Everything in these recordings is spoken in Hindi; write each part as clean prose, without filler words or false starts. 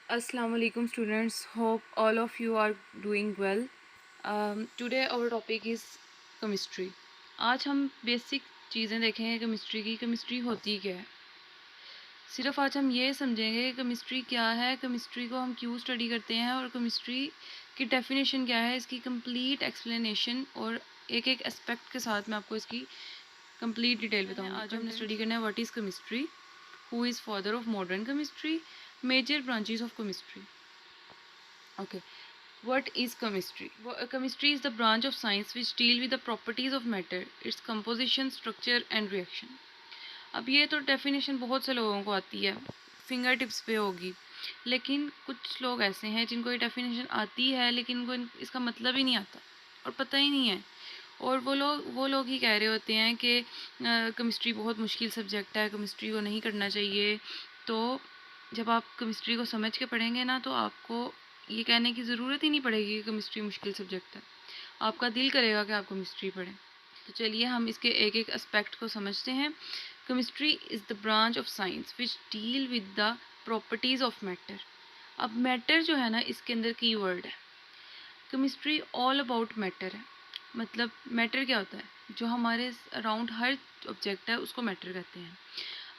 Assalamu alaikum students, hope all of you are doing well. Today our topic is chemistry. आज हम बेसिक चीज़ें देखेंगे केमिस्ट्री की। केमिस्ट्री होती क्या है, सिर्फ आज हम ये समझेंगे कि केमिस्ट्री क्या है, केमिस्ट्री को हम क्यों स्टडी करते हैं और केमिस्ट्री की डेफिनेशन क्या है, इसकी कंप्लीट एक्सप्लेनेशन और एक एक एस्पेक्ट के साथ मैं आपको इसकी कंप्लीट डिटेल बताऊँगी। आज हमने स्टडी करना है what is chemistry, who is father of modern chemistry, major branches of chemistry. Okay, what is chemistry? Chemistry is the branch of science which deal with the properties of matter, its composition, structure and reaction. अब ये तो डेफिनेशन बहुत से लोगों को आती है, फिंगर टिप्स पे होगी, लेकिन कुछ लोग ऐसे हैं जिनको ये डेफिनेशन आती है लेकिन उनको इसका मतलब ही नहीं आता और पता ही नहीं है, और वो लोग ही कह रहे होते हैं कि केमिस्ट्री बहुत मुश्किल सब्जेक्ट है, केमिस्ट्री को नहीं करना चाहिए। तो जब आप केमिस्ट्री को समझ के पढ़ेंगे ना तो आपको ये कहने की ज़रूरत ही नहीं पड़ेगी कि केमिस्ट्री मुश्किल सब्जेक्ट है, आपका दिल करेगा कि आप केमिस्ट्री पढ़ें। तो चलिए हम इसके एक एक एस्पेक्ट को समझते हैं। Chemistry is the branch of science which deal with the properties of matter. अब मैटर जो है ना, इसके अंदर की वर्ड है। केमिस्ट्री ऑल अबाउट मैटर है। मतलब मैटर क्या होता है, जो हमारे अराउंड हर ऑब्जेक्ट है उसको मैटर कहते हैं।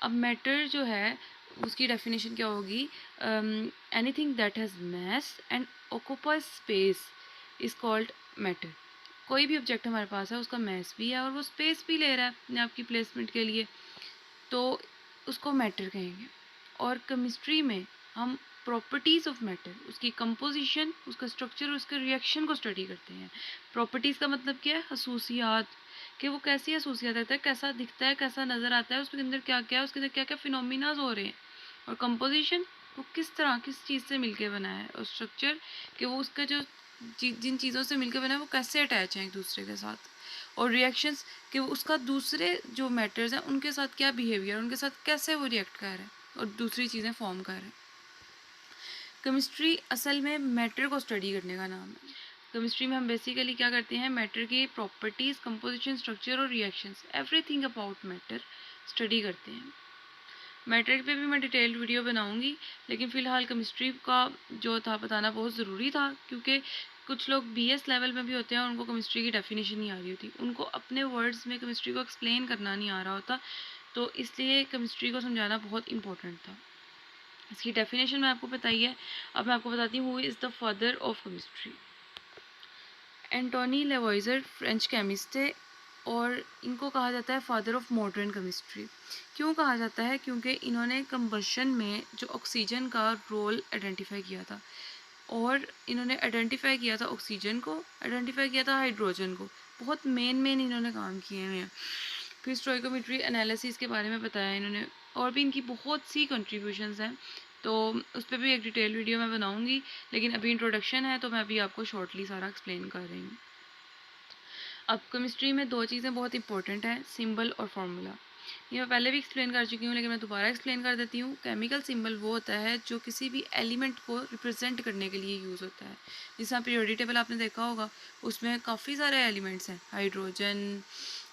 अब मैटर जो है उसकी डेफिनेशन क्या होगी, anything that has mass and occupies space is called matter. कोई भी ऑब्जेक्ट हमारे पास है उसका मैस भी है और वो स्पेस भी ले रहा है अपने आप की प्लेसमेंट के लिए, तो उसको मैटर कहेंगे। और केमिस्ट्री में हम प्रॉपर्टीज़ ऑफ मैटर, उसकी कंपोजिशन, उसका स्ट्रक्चर और उसके रिएक्शन को स्टडी करते हैं। प्रॉपर्टीज़ का मतलब क्या है, खसूसियात, कि वो कैसी खसूसियात रहता है, कैसा दिखता है, कैसा नज़र आता है, उसके अंदर क्या क्या है, उसके अंदर क्या क्या फिनोमिनाज हो रहे हैं। और कंपोजिशन, वो किस तरह किस चीज़ से मिलके बना है। और स्ट्रक्चर, कि वो उसका जो जिन चीज़ों से मिलकर बना है वो कैसे अटैच हैं एक दूसरे के साथ। और रिएक्शंस, कि उसका दूसरे जो मैटर्स हैं उनके साथ क्या बिहेवियर, उनके साथ कैसे वो रिएक्ट कर रहा है और दूसरी चीज़ें फॉर्म कर रहे हैं। केमिस्ट्री असल में मैटर को स्टडी करने का नाम है। केमिस्ट्री में हम बेसिकली क्या करते हैं, मैटर की प्रॉपर्टीज़, कंपोजिशन, स्ट्रक्चर और reactions, everything about matter study करते हैं। मैटर पे भी मैं डिटेल्ड वीडियो बनाऊंगी, लेकिन फ़िलहाल केमिस्ट्री का जो था बताना बहुत ज़रूरी था, क्योंकि कुछ लोग बीएस लेवल में भी होते हैं और उनको केमिस्ट्री की डेफिनेशन नहीं आ रही होती, उनको अपने वर्ड्स में केमिस्ट्री को एक्सप्लेन करना नहीं आ रहा होता, तो इसलिए केमिस्ट्री को समझाना बहुत इंपॉर्टेंट था। इसकी डेफिनेशन मैं आपको बताई है, अब मैं आपको बताती हूँ who is the father of chemistry. Antoine Lavoisier French chemist थे और इनको कहा जाता है फादर ऑफ मॉडर्न केमिस्ट्री। क्यों कहा जाता है, क्योंकि इन्होंने कंबशन में जो ऑक्सीजन का रोल आइडेंटिफाई किया था, और इन्होंने आइडेंटिफाई किया था ऑक्सीजन को, आइडेंटिफाई किया था हाइड्रोजन को। बहुत मेन इन्होंने काम किए हुए हैं। फिर स्टोइकोमेट्री एनालिसिस के बारे में बताया इन्होंने, और भी इनकी बहुत सी कंट्रीब्यूशंस हैं, तो उस पर भी एक डिटेल वीडियो मैं बनाऊंगी, लेकिन अभी इंट्रोडक्शन है तो मैं अभी आपको शॉर्टली सारा एक्सप्लेन कर रही हूँ। अब केमिस्ट्री में दो चीज़ें बहुत इंपॉर्टेंट हैं, सिंबल और फार्मूला। ये मैं पहले भी एक्सप्लेन कर चुकी हूँ, लेकिन मैं दोबारा एक्सप्लेन कर देती हूँ। केमिकल सिंबल वो होता है जो किसी भी एलिमेंट को रिप्रेजेंट करने के लिए यूज़ होता है। जैसे पीरियोडिक टेबल आपने देखा होगा, उसमें काफ़ी सारे एलिमेंट्स हैं, हाइड्रोजन,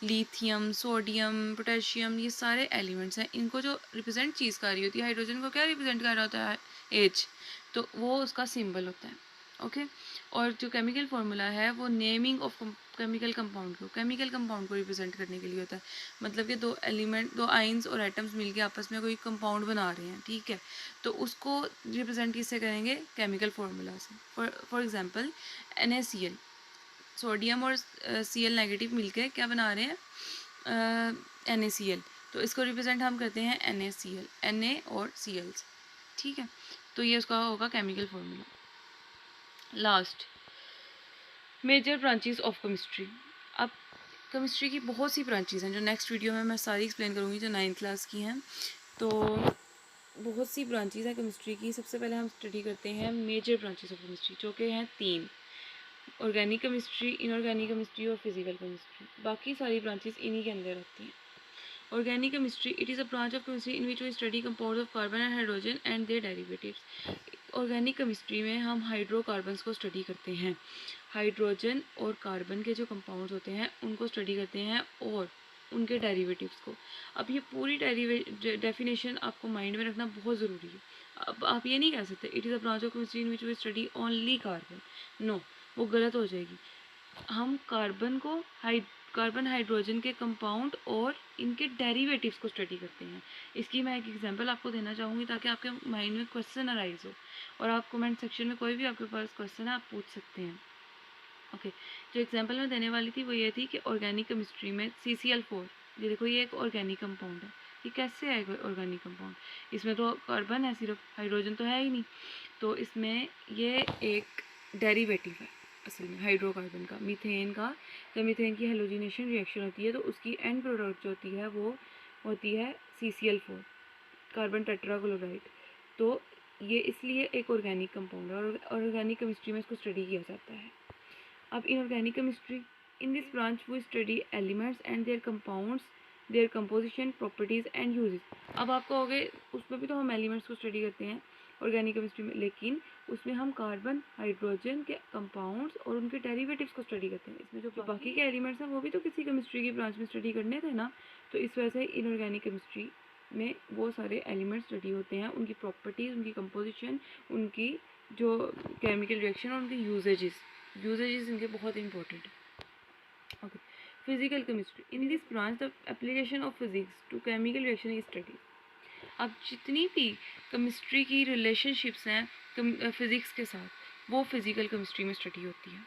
लिथियम, सोडियम, पोटेशियम, ये सारे एलिमेंट्स हैं। इनको जो रिप्रेजेंट चीज़ कर रही होती है, हाइड्रोजन को क्या रिप्रेजेंट कर रहा होता है, एच, तो वो उसका सिंबल होता है। ओके, और जो केमिकल फार्मूला है वो नेमिंग ऑफ केमिकल कंपाउंड को रिप्रेजेंट करने के लिए होता है। मतलब कि दो एलिमेंट, दो आइंस और एटम्स मिलके आपस में कोई कंपाउंड बना रहे हैं, ठीक है, तो उसको रिप्रेजेंट किससे करेंगे, केमिकल फार्मूला से। फॉर एग्जांपल NaCl, सोडियम और Cl नेगेटिव मिलके क्या बना रहे हैं, NaCl, तो इसको रिप्रेजेंट हम करते हैं NaCl, Na और Cl से, ठीक है। तो ये उसका होगा chemical formula. Last, major branches of chemistry. अब केमिस्ट्री की बहुत सी ब्रांचेस हैं जो नेक्स्ट वीडियो में मैं सारी एक्सप्लेन करूँगी, जो 9th क्लास की हैं। तो बहुत सी ब्रांचेस हैं केमिस्ट्री की। सबसे पहले हम स्टडी करते हैं मेजर ब्रांचेस ऑफ केमिस्ट्री, जो कि हैं 3, ऑर्गेनिक केमिस्ट्री, इनऑर्गेनिक केमिस्ट्री और फिजिकल केमिस्ट्री। बाकी सारी ब्रांचेस इन्हीं के अंदर रहती हैं। Organic chemistry, it is a branch of chemistry in which we study compounds of carbon and hydrogen and their derivatives. Organic chemistry में हम हाइड्रोकार्बन्स को स्टडी करते हैं, हाइड्रोजन और कार्बन के जो कंपाउंड्स होते हैं उनको स्टडी करते हैं और उनके डेरिवेटिव्स को। अब ये पूरी डेफिनेशन आपको माइंड में रखना बहुत ज़रूरी है। अब आप ये नहीं कह सकते it is a branch of chemistry in which we study only carbon, no, वो गलत हो जाएगी। हम कार्बन हाइड्रोजन के कंपाउंड और इनके डेरिवेटिव्स को स्टडी करते हैं। इसकी मैं एक एग्जांपल आपको देना चाहूँगी ताकि आपके माइंड में क्वेश्चन अराइज हो, और आप कमेंट सेक्शन में कोई भी आपके पास क्वेश्चन है आप पूछ सकते हैं। ओके, जो एग्जांपल मैं देने वाली थी वो ये थी कि ऑर्गेनिक केमिस्ट्री में CCl4, ये देखो ये एक ऑर्गेनिक कंपाउंड है। ये कैसे है ऑर्गेनिक कंपाउंड? इसमें तो कार्बन है सिर्फ, हाइड्रोजन तो है ही नहीं। तो इसमें ये एक डेरिवेटिव है असल में हाइड्रोकार्बन का, मीथेन का। जब मीथेन की हेलोजिनेशन रिएक्शन होती है तो उसकी एंड प्रोडक्ट जो होती है वो होती है CCl4, कार्बन टेट्राक्लोराइड। तो ये इसलिए एक ऑर्गेनिक कंपाउंड है और ऑर्गेनिक केमिस्ट्री में इसको स्टडी किया जाता है। अब inorganic chemistry, in this branch we study elements and their compounds, their composition, properties and uses. अब आप कहोगे उसमें भी तो हम एलिमेंट्स को स्टडी करते हैं ऑर्गेनिक केमिस्ट्री में, लेकिन उसमें हम कार्बन हाइड्रोजन के कंपाउंड्स और उनके डेरिवेटिव्स को स्टडी करते हैं। इसमें जो बाकी के एलिमेंट्स हैं वो भी तो किसी केमिस्ट्री की ब्रांच में स्टडी करने थे ना। तो इस वजह से इनऑर्गेनिक केमिस्ट्री में वो सारे एलिमेंट्स स्टडी होते हैं, उनकी प्रॉपर्टीज़, उनकी कंपोजिशन, उनकी जो केमिकल रिएक्शन और उनके यूजेजेस इनके बहुत इंपॉर्टेंट है। Okay, physical chemistry, in this branch the application of physics to chemical reaction is study. अब जितनी भी केमिस्ट्री की रिलेशनशिप्स हैं फिज़िक्स के साथ वो फिज़िकल केमिस्ट्री में स्टडी होती है।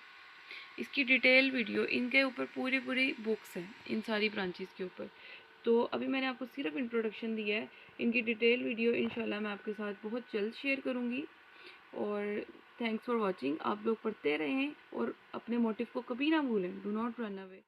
इसकी डिटेल वीडियो इनके ऊपर पूरी पूरी बुक्स हैं इन सारी ब्रांचेस के ऊपर। तो अभी मैंने आपको सिर्फ इंट्रोडक्शन दिया है, इनकी डिटेल वीडियो इंशाल्लाह मैं आपके साथ बहुत जल्द शेयर करूँगी। और थैंक्स फॉर वॉचिंग। आप लोग पढ़ते रहें और अपने मोटिव को कभी ना भूलें, डू नॉट रन अवे।